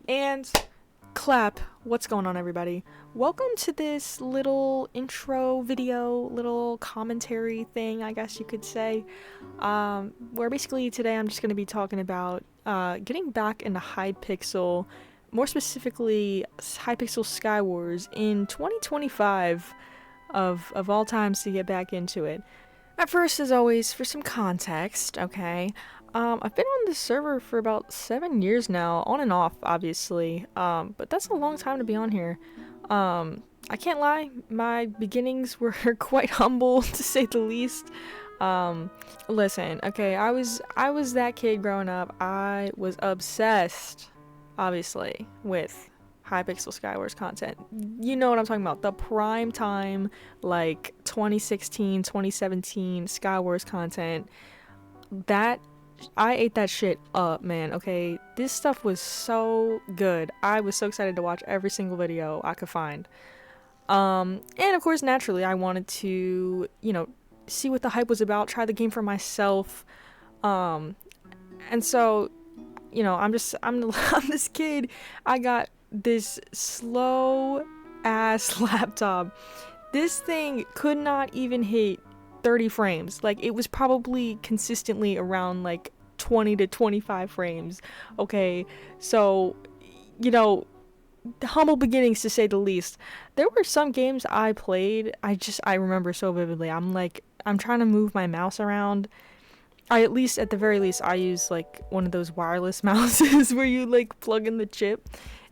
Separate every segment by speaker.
Speaker 1: And clap. What's going on, everybody? Welcome to this little intro video, little commentary thing, I guess you could say. Where basically today I'm just going to be talking about getting back into Hypixel, more specifically Hypixel Skywars in 2025 of all times to get back into it. At first, as always, for some context, okay, I've been on this server for about 7 years now, on and off, obviously, but that's a long time to be on here. I can't lie, my beginnings were quite humble, to say the least. Listen, okay, I was that kid growing up. I was obsessed, obviously, with Hypixel Skywars content. You know what I'm talking about. The prime time, like 2016, 2017 Skywars content. That I ate that shit up, man. Okay, this stuff was so good. I was so excited to watch every single video I could find. And of course, naturally, I wanted to, see what the hype was about, try the game for myself. And so, I'm I'm this kid. I got this slow ass laptop. This thing could not even hit 30 frames. Like, it was probably consistently around like 20 to 25 frames. Okay, so, humble beginnings to say the least. There were some games I played, I remember so vividly. I'm trying to move my mouse around. At the very least, I use like one of those wireless mouses where you like plug in the chip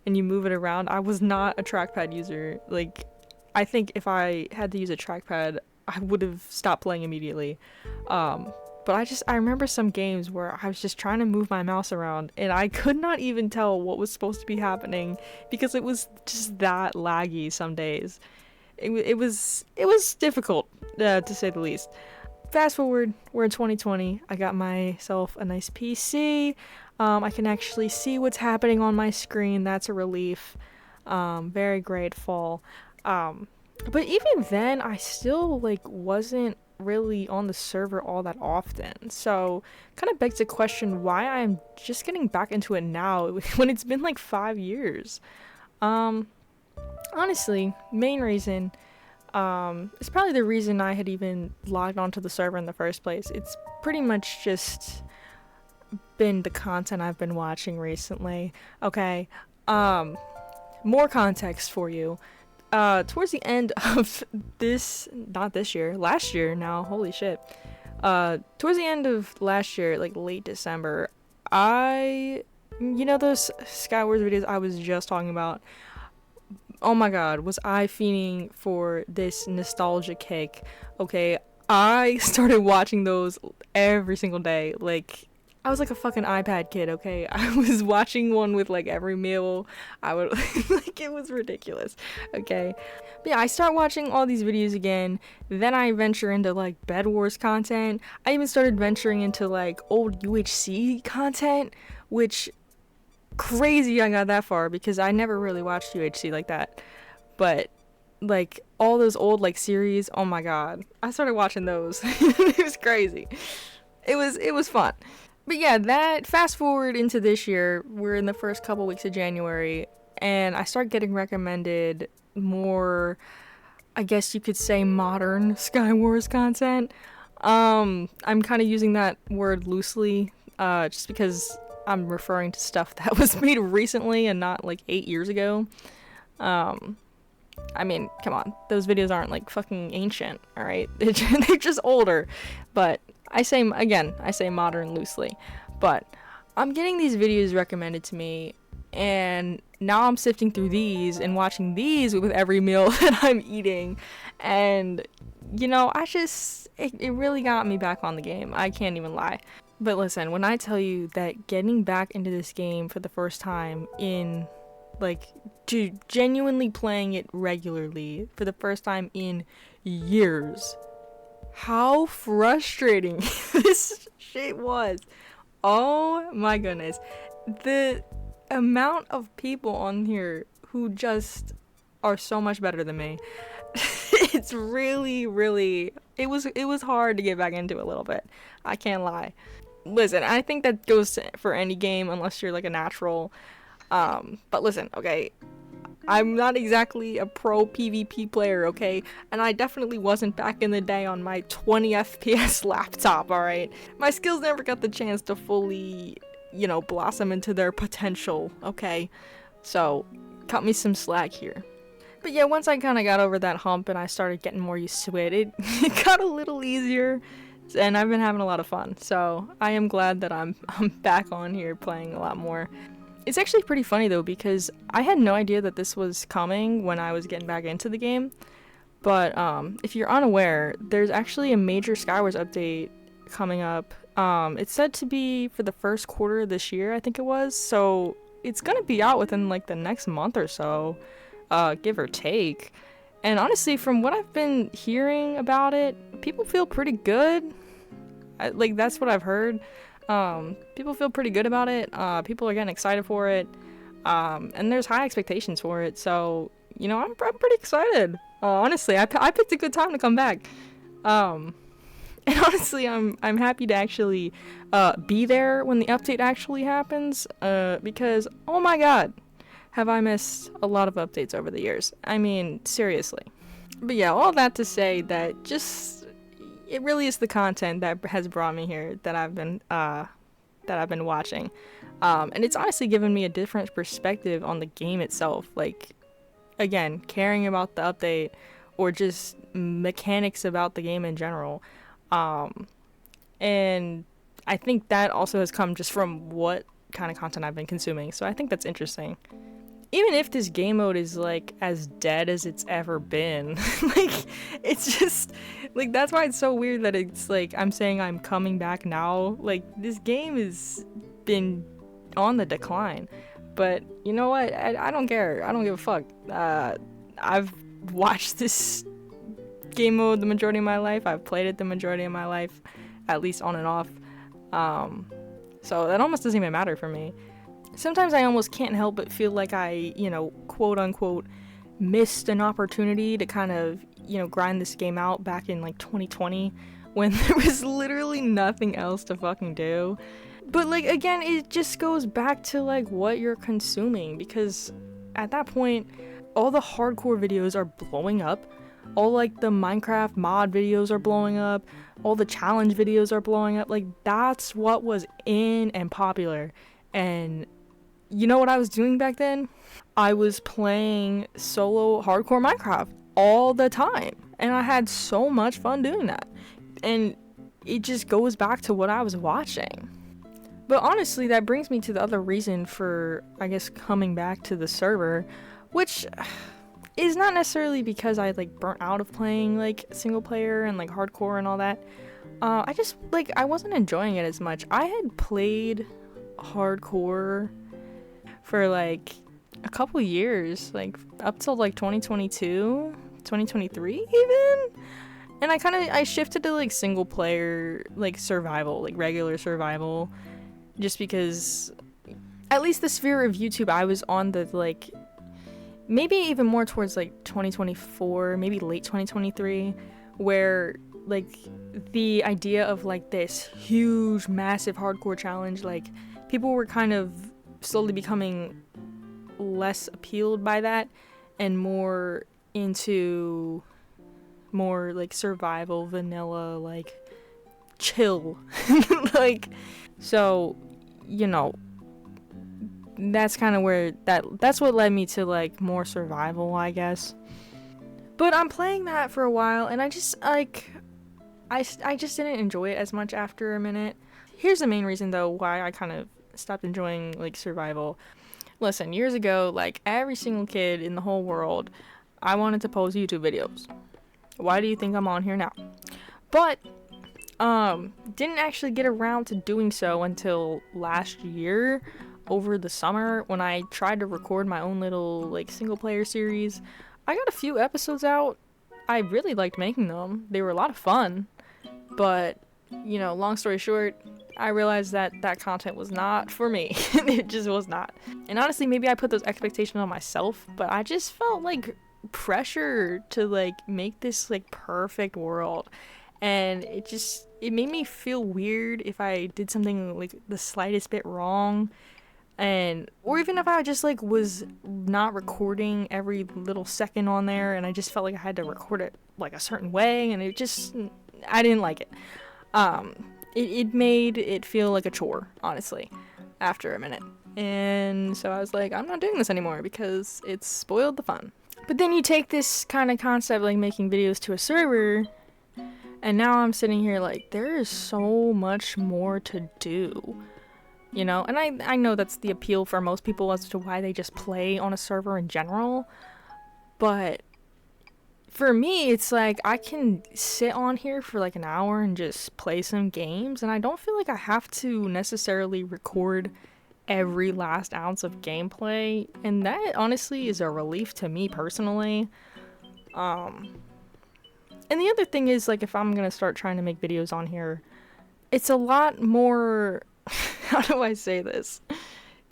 Speaker 1: and you move it around. I was not a trackpad user. Like, I think if I had to use a trackpad, I would have stopped playing immediately. But I remember some games where I was just trying to move my mouse around and I could not even tell what was supposed to be happening because it was just that laggy some days. It was difficult, to say the least. Fast forward, we're in 2020. I got myself a nice PC. I can actually see what's happening on my screen. That's a relief. Very grateful. But even then, I still wasn't really on the server all that often. So, kind of begs the question why I'm just getting back into it now when it's been like 5 years. Honestly, main reason. It's probably the reason I had even logged onto the server in the first place. It's pretty much just been the content I've been watching recently. Okay, more context for you. Towards the end of not this year, last year now, holy shit. Towards the end of last year, like late December, those Skywars videos I was just talking about? Oh my god, was I fiending for this nostalgia kick? Okay, I started watching those every single day. Like, I was like a fucking iPad kid, okay? I was watching one with like every meal. I would it was ridiculous, okay? But yeah, I start watching all these videos again. Then I venture into like Bed Wars content. I even started venturing into like old UHC content, which crazy I got that far because I never really watched UHC like that. But like all those old like series, oh my god. I started watching those. It was crazy. It was fun. But yeah, that fast forward into this year, we're in the first couple weeks of January, and I start getting recommended more, I guess you could say, modern Skywars content. I'm kind of using that word loosely, just because I'm referring to stuff that was made recently and not like 8 years ago. I mean, come on, those videos aren't like fucking ancient, alright? They're just older. But I say modern loosely. But I'm getting these videos recommended to me, and now I'm sifting through these and watching these with every meal that I'm eating. And, it really got me back on the game. I can't even lie. But listen, when I tell you that getting back into this game for the first time in genuinely playing it regularly for the first time in years, how frustrating this shit was. Oh my goodness. The amount of people on here who just are so much better than me. It's really it was hard to get back into a little bit. I can't lie. Listen, I think that goes for any game unless you're like a natural. But listen, okay, I'm not exactly a pro PvP player, okay? And I definitely wasn't back in the day on my 20 FPS laptop, alright? My skills never got the chance to fully, blossom into their potential, okay? So, cut me some slack here. But yeah, once I kind of got over that hump and I started getting more used to it, it got a little easier, and I've been having a lot of fun. So I am glad that I'm back on here playing a lot more. It's actually pretty funny though, because I had no idea that this was coming when I was getting back into the game. But if you're unaware, there's actually a major Skywars update coming up. It's said to be for the first quarter of this year, I think it was. So it's gonna be out within like the next month or so. Give or take. And honestly, from what I've been hearing about it, people feel pretty good. That's what I've heard. People feel pretty good about it. People are getting excited for it. And there's high expectations for it. So, I'm pretty excited. Honestly, I picked a good time to come back. And honestly, I'm happy to actually be there when the update actually happens. Because, oh my god, have I missed a lot of updates over the years. I mean, seriously. But yeah, all that to say that it really is the content that has brought me here that I've been watching. And it's honestly given me a different perspective on the game itself. Like, again, caring about the update or just mechanics about the game in general. And I think that also has come just from what kind of content I've been consuming. So I think that's interesting. Even if this game mode is like as dead as it's ever been, like it's just like that's why it's so weird that it's like I'm saying I'm coming back now. Like this game has been on the decline, but you know what? I don't care. I don't give a fuck. I've watched this game mode the majority of my life. I've played it the majority of my life, at least on and off. So that almost doesn't even matter for me. Sometimes I almost can't help but feel like I, quote unquote, missed an opportunity to kind of, grind this game out back in like 2020 when there was literally nothing else to fucking do. But like, again, it just goes back to like what you're consuming, because at that point, all the hardcore videos are blowing up. All like the Minecraft mod videos are blowing up. All the challenge videos are blowing up. Like that's what was in and popular. And you know what I was doing back then? I was playing solo hardcore Minecraft all the time. And I had so much fun doing that. And it just goes back to what I was watching. But honestly, that brings me to the other reason for, I guess, coming back to the server, which is not necessarily because I like burnt out of playing like single player and like hardcore and all that. I just like I wasn't enjoying it as much. I had played hardcore for like a couple years, like up till like 2022, 2023 even. And I shifted to like single player, like survival, like regular survival, just because at least the sphere of YouTube I was on, the like maybe even more towards like 2024, maybe late 2023, where like the idea of like this huge massive hardcore challenge, like people were kind of slowly becoming less appealed by that and more into more like survival, vanilla, like chill. Like, so that's kind of where that's what led me to like more survival, I guess. But I'm playing that for a while and I just like I just didn't enjoy it as much after a minute. Here's the main reason though why I kind of stopped enjoying like survival. Listen, years ago, like every single kid in the whole world, I wanted to post YouTube videos. Why do you think I'm on here now? But didn't actually get around to doing so until last year over the summer when I tried to record my own little like single player series. I got a few episodes out. I really liked making them. They were a lot of fun. But, long story short, I realized that content was not for me. It just was not. And honestly, maybe I put those expectations on myself, but I just felt like pressure to like make this like perfect world. And it made me feel weird if I did something like the slightest bit wrong. or even if I just like was not recording every little second on there, and I just felt like I had to record it like a certain way, and I didn't like it. It made it feel like a chore, honestly, after a minute. And so I was like, I'm not doing this anymore because it's spoiled the fun. But then you take this kind of concept, like making videos to a server, and now I'm sitting here like, there is so much more to do, you know? And I know that's the appeal for most people as to why they just play on a server in general, but for me, it's like I can sit on here for like an hour and just play some games, and I don't feel like I have to necessarily record every last ounce of gameplay, and that honestly is a relief to me personally. And the other thing is, like, if I'm gonna start trying to make videos on here, it's a lot more how do I say this,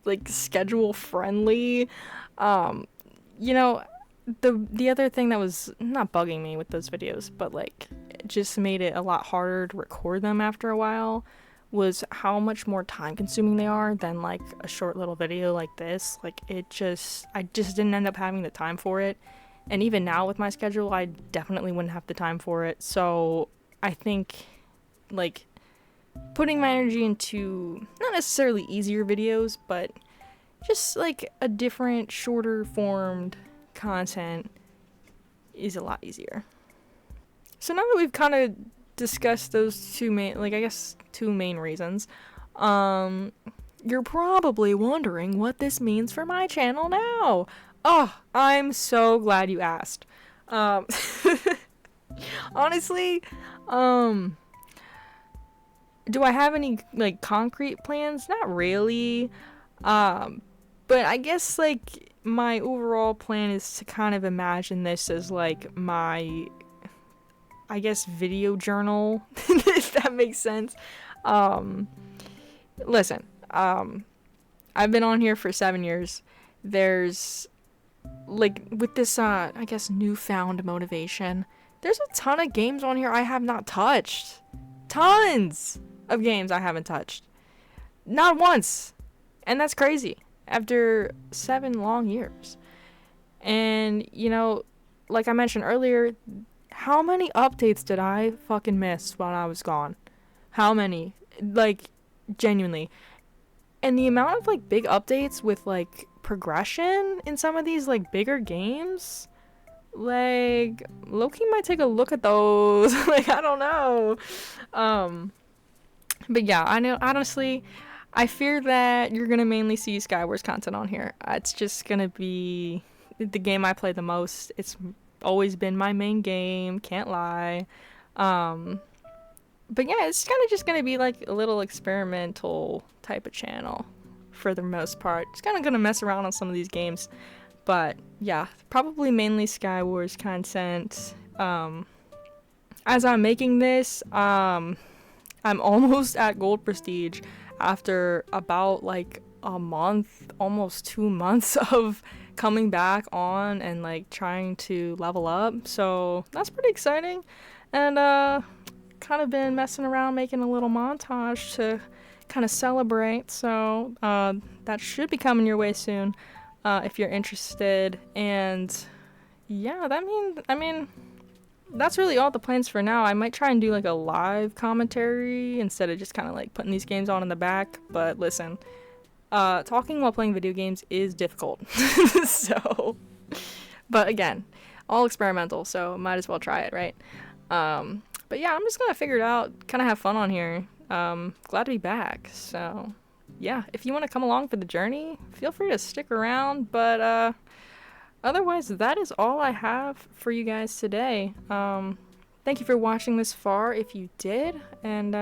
Speaker 1: like, schedule friendly. You know, the other thing that was not bugging me with those videos, but like it just made it a lot harder to record them after a while, was how much more time consuming they are than like a short little video like this. Like I just didn't end up having the time for it. And even now with my schedule, I definitely wouldn't have the time for it. So I think like putting my energy into not necessarily easier videos, but just like a different, shorter formed content is a lot easier. So now that we've kind of discussed those two main reasons, you're probably wondering what this means for my channel now. Oh, I'm so glad you asked. Honestly, do I have any like concrete plans? Not really. But I guess like my overall plan is to kind of imagine this as like my, I guess, video journal, if that makes sense. Listen, I've been on here for 7 years. There's like with this I guess newfound motivation, there's a ton of games on here I have not touched. Tons of games I haven't touched. Not once. And that's crazy after 7 long years. And you know, like I mentioned earlier, how many updates did I fucking miss while I was gone? How many? Like, genuinely. And the amount of like big updates with like progression in some of these like bigger games, like Loki might take a look at those. Like, I don't know. But yeah, I know, honestly, I fear that you're gonna mainly see Skywars content on here. It's just gonna be the game I play the most. It's always been my main game, can't lie. But yeah, it's kind of just gonna be like a little experimental type of channel for the most part. Just kind of gonna mess around on some of these games. But yeah, probably mainly Skywars content. As I'm making this, I'm almost at gold prestige after about like a month, almost 2 months of coming back on and like trying to level up. So that's pretty exciting. And kind of been messing around making a little montage to kind of celebrate. So that should be coming your way soon if you're interested. And yeah, I mean that's really all the plans for now. I might try and do like a live commentary instead of just kind of like putting these games on in the back. But listen, talking while playing video games is difficult. So, but again, all experimental, so might as well try it, right? But yeah, I'm just gonna figure it out, kind of have fun on here. Glad to be back. So yeah, if you want to come along for the journey, feel free to stick around. But otherwise, that is all I have for you guys today. Thank you for watching this far if you did. And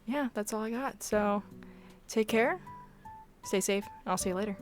Speaker 1: yeah, that's all I got. So take care, stay safe, and I'll see you later.